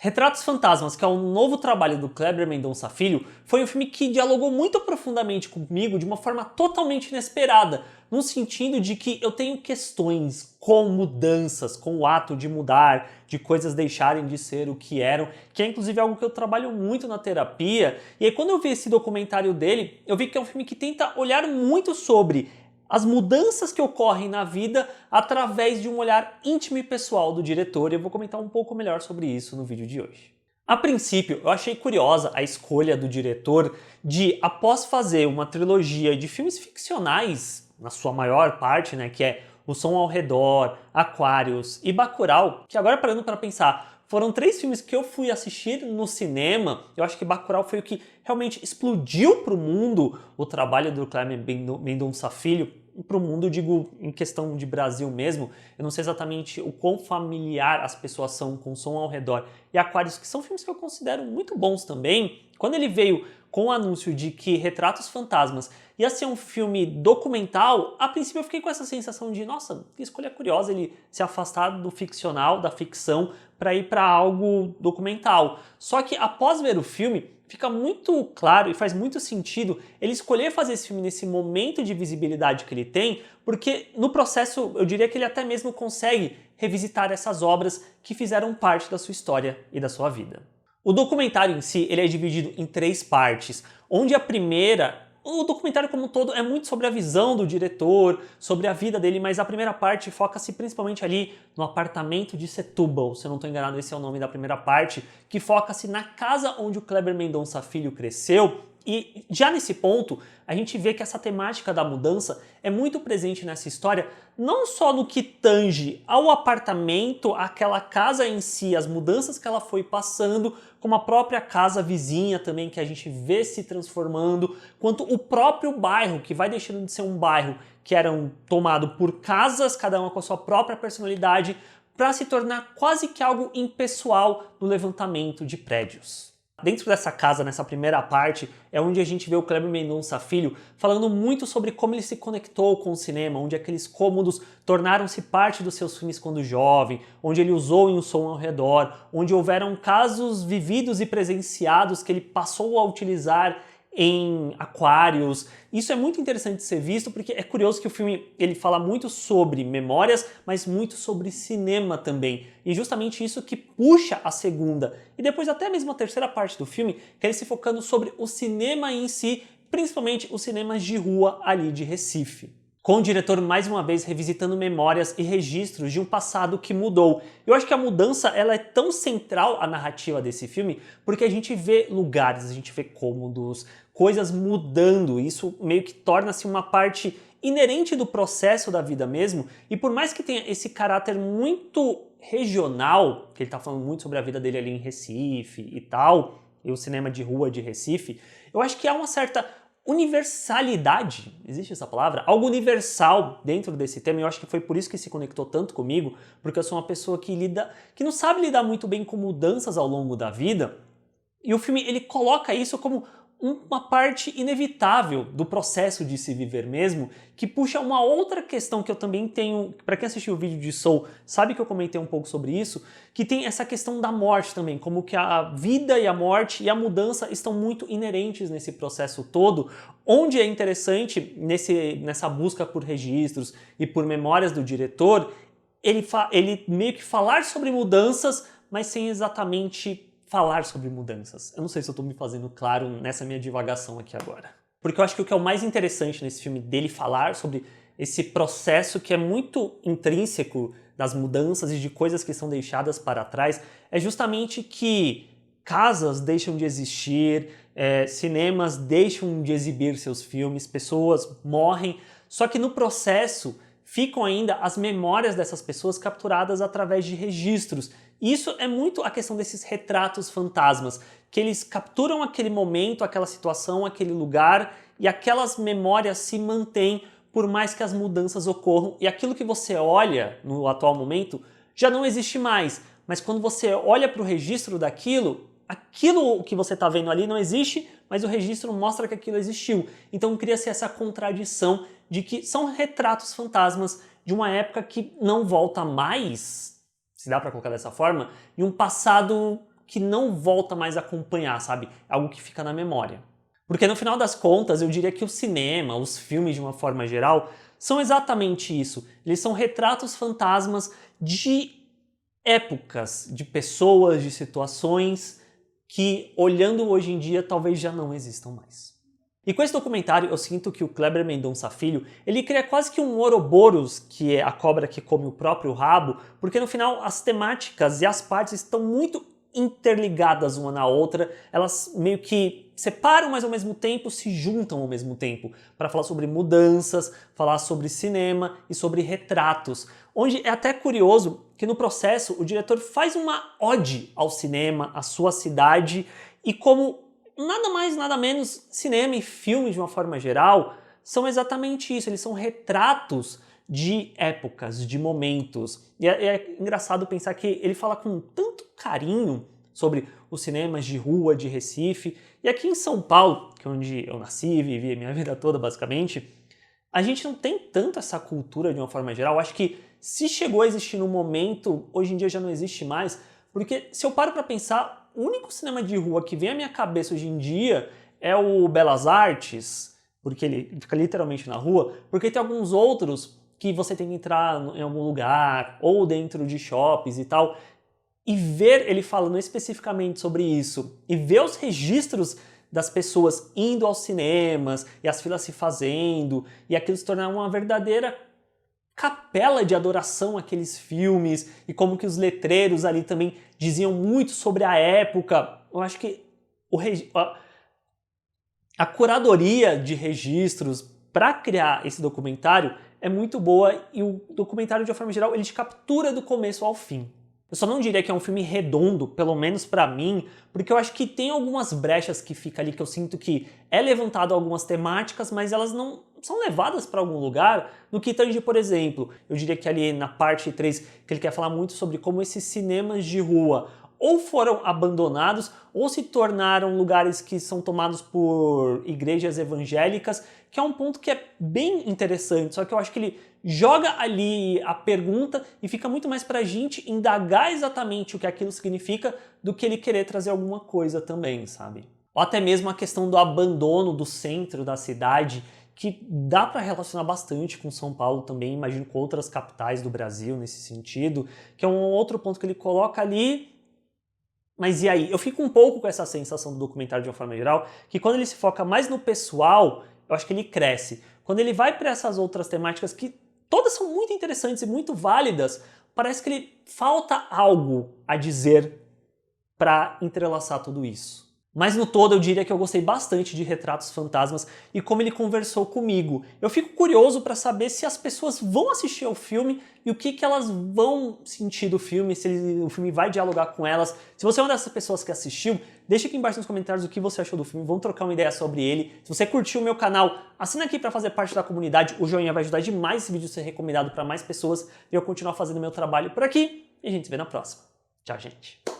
Retratos Fantasmas, que é um novo trabalho do Kleber Mendonça Filho, foi um filme que dialogou muito profundamente comigo de uma forma totalmente inesperada, no sentido de que eu tenho questões com mudanças, com o ato de mudar, de coisas deixarem de ser o que eram, que é inclusive algo que eu trabalho muito na terapia. E aí quando eu vi esse documentário dele, eu vi que é um filme que tenta olhar muito sobre as mudanças que ocorrem na vida através de um olhar íntimo e pessoal do diretor, e eu vou comentar um pouco melhor sobre isso no vídeo de hoje. A princípio, eu achei curiosa a escolha do diretor de, após fazer uma trilogia de filmes ficcionais, na sua maior parte, né, que é O Som ao Redor, Aquarius e Bacurau, que agora parando para pensar, foram 3 filmes que eu fui assistir no cinema. Eu acho que Bacurau foi o que realmente explodiu para o mundo o trabalho do Kleber Mendonça Filho. Para o mundo, digo, em questão de Brasil mesmo, eu não sei exatamente o quão familiar as pessoas são com O Som ao Redor e Aquários, que são filmes que eu considero muito bons também. Quando ele veio com o anúncio de que Retratos Fantasmas ia ser um filme documental, a princípio eu fiquei com essa sensação de, nossa, que escolha curiosa ele se afastar do ficcional, da ficção, para ir para algo documental. Só que após ver o filme, fica muito claro e faz muito sentido ele escolher fazer esse filme nesse momento de visibilidade que ele tem, porque no processo eu diria que ele até mesmo consegue revisitar essas obras que fizeram parte da sua história e da sua vida. O documentário em si ele é dividido em 3 partes, onde a primeira... O documentário como um todo é muito sobre a visão do diretor, sobre a vida dele, mas a primeira parte foca-se principalmente ali no apartamento de Setúbal, se eu não estou enganado esse é o nome da primeira parte, que foca-se na casa onde o Kleber Mendonça Filho cresceu. E já nesse ponto, a gente vê que essa temática da mudança é muito presente nessa história, não só no que tange ao apartamento, aquela casa em si, as mudanças que ela foi passando, como a própria casa vizinha também, que a gente vê se transformando, quanto o próprio bairro, que vai deixando de ser um bairro que era tomado por casas, cada uma com a sua própria personalidade, para se tornar quase que algo impessoal no levantamento de prédios. Dentro dessa casa, nessa primeira parte, é onde a gente vê o Kleber Mendonça Filho falando muito sobre como ele se conectou com o cinema, onde aqueles cômodos tornaram-se parte dos seus filmes quando jovem, onde ele usou em O Som ao Redor, onde houveram casos vividos e presenciados que ele passou a utilizar em Aquários. Isso é muito interessante de ser visto porque é curioso que o filme ele fala muito sobre memórias, mas muito sobre cinema também. E justamente isso que puxa a segunda e depois até mesmo a terceira parte do filme, que é ele se focando sobre o cinema em si, principalmente os cinemas de rua ali de Recife. Com o diretor mais uma vez revisitando memórias e registros de um passado que mudou. Eu acho que a mudança ela é tão central à narrativa desse filme porque a gente vê lugares, a gente vê cômodos, coisas mudando. Isso meio que torna-se uma parte inerente do processo da vida mesmo. E por mais que tenha esse caráter muito regional, que ele está falando muito sobre a vida dele ali em Recife e tal, e o cinema de rua de Recife, eu acho que há uma certa universalidade, existe essa palavra? Algo universal dentro desse tema, e eu acho que foi por isso que se conectou tanto comigo, porque eu sou uma pessoa que não sabe lidar muito bem com mudanças ao longo da vida, e o filme ele coloca isso como uma parte inevitável do processo de se viver mesmo, que puxa uma outra questão que eu também tenho, para quem assistiu o vídeo de Soul, sabe que eu comentei um pouco sobre isso, que tem essa questão da morte também, como que a vida e a morte e a mudança estão muito inerentes nesse processo todo, onde é interessante, nessa busca por registros e por memórias do diretor, ele meio que falar sobre mudanças, mas sem exatamente falar sobre mudanças. Eu não sei se eu tô me fazendo claro nessa minha divagação aqui agora. Porque eu acho que o que é o mais interessante nesse filme dele falar sobre esse processo que é muito intrínseco das mudanças e de coisas que são deixadas para trás é justamente que casas deixam de existir, cinemas deixam de exibir seus filmes, pessoas morrem, só que no processo ficam ainda as memórias dessas pessoas capturadas através de registros. E isso é muito a questão desses retratos fantasmas, que eles capturam aquele momento, aquela situação, aquele lugar, e aquelas memórias se mantêm por mais que as mudanças ocorram, e aquilo que você olha no atual momento já não existe mais, mas quando você olha para o registro daquilo, aquilo que você está vendo ali não existe, mas o registro mostra que aquilo existiu. Então cria-se essa contradição de que são retratos fantasmas de uma época que não volta mais, se dá para colocar dessa forma, e um passado que não volta mais a acompanhar, sabe? É algo que fica na memória. Porque no final das contas, eu diria que o cinema, os filmes de uma forma geral, são exatamente isso. Eles são retratos fantasmas de épocas, de pessoas, de situações que, olhando hoje em dia, talvez já não existam mais. E com esse documentário, eu sinto que o Kleber Mendonça Filho, ele cria quase que um Ouroboros, que é a cobra que come o próprio rabo, porque no final as temáticas e as partes estão muito interligadas uma na outra, elas meio que separam, mas ao mesmo tempo se juntam ao mesmo tempo, para falar sobre mudanças, falar sobre cinema e sobre retratos, onde é até curioso que no processo o diretor faz uma ode ao cinema, à sua cidade, e como nada mais, nada menos, cinema e filme de uma forma geral são exatamente isso, eles são retratos de épocas, de momentos. E é engraçado pensar que ele fala com tanto carinho sobre os cinemas de rua, de Recife, e aqui em São Paulo, que é onde eu nasci e vivi a minha vida toda basicamente, a gente não tem tanto essa cultura de uma forma geral. Acho que se chegou a existir no momento, hoje em dia já não existe mais, porque se eu paro para pensar, o único cinema de rua que vem à minha cabeça hoje em dia é o Belas Artes, porque ele fica literalmente na rua, porque tem alguns outros que você tem que entrar em algum lugar, ou dentro de shoppings e tal, e ver ele falando especificamente sobre isso, e ver os registros das pessoas indo aos cinemas, e as filas se fazendo, e aquilo se tornar uma verdadeira capela de adoração àqueles filmes, e como que os letreiros ali também diziam muito sobre a época. Eu acho que a curadoria de registros para criar esse documentário é muito boa, e o documentário, de uma forma geral, ele te captura do começo ao fim. Eu só não diria que é um filme redondo, pelo menos pra mim, porque eu acho que tem algumas brechas que fica ali que eu sinto que é levantado algumas temáticas, mas elas não são levadas para algum lugar, no que tange, por exemplo, eu diria que ali na parte 3, que ele quer falar muito sobre como esses cinemas de rua ou foram abandonados ou se tornaram lugares que são tomados por igrejas evangélicas, que é um ponto que é bem interessante, só que eu acho que ele joga ali a pergunta e fica muito mais pra gente indagar exatamente o que aquilo significa do que ele querer trazer alguma coisa também, sabe? Ou até mesmo a questão do abandono do centro da cidade, que dá para relacionar bastante com São Paulo também, imagino com outras capitais do Brasil nesse sentido, que é um outro ponto que ele coloca ali. Mas e aí? Eu fico um pouco com essa sensação do documentário de uma forma geral, que quando ele se foca mais no pessoal, eu acho que ele cresce. Quando ele vai para essas outras temáticas que todas são muito interessantes e muito válidas, parece que ele falta algo a dizer para entrelaçar tudo isso. Mas no todo eu diria que eu gostei bastante de Retratos Fantasmas e como ele conversou comigo. Eu fico curioso para saber se as pessoas vão assistir ao filme e o que elas vão sentir do filme, se o filme vai dialogar com elas. Se você é uma dessas pessoas que assistiu, deixa aqui embaixo nos comentários o que você achou do filme, vamos trocar uma ideia sobre ele. Se você curtiu o meu canal, assina aqui para fazer parte da comunidade, o joinha vai ajudar demais esse vídeo a ser recomendado para mais pessoas e eu continuar fazendo meu trabalho por aqui. E a gente se vê na próxima. Tchau, gente!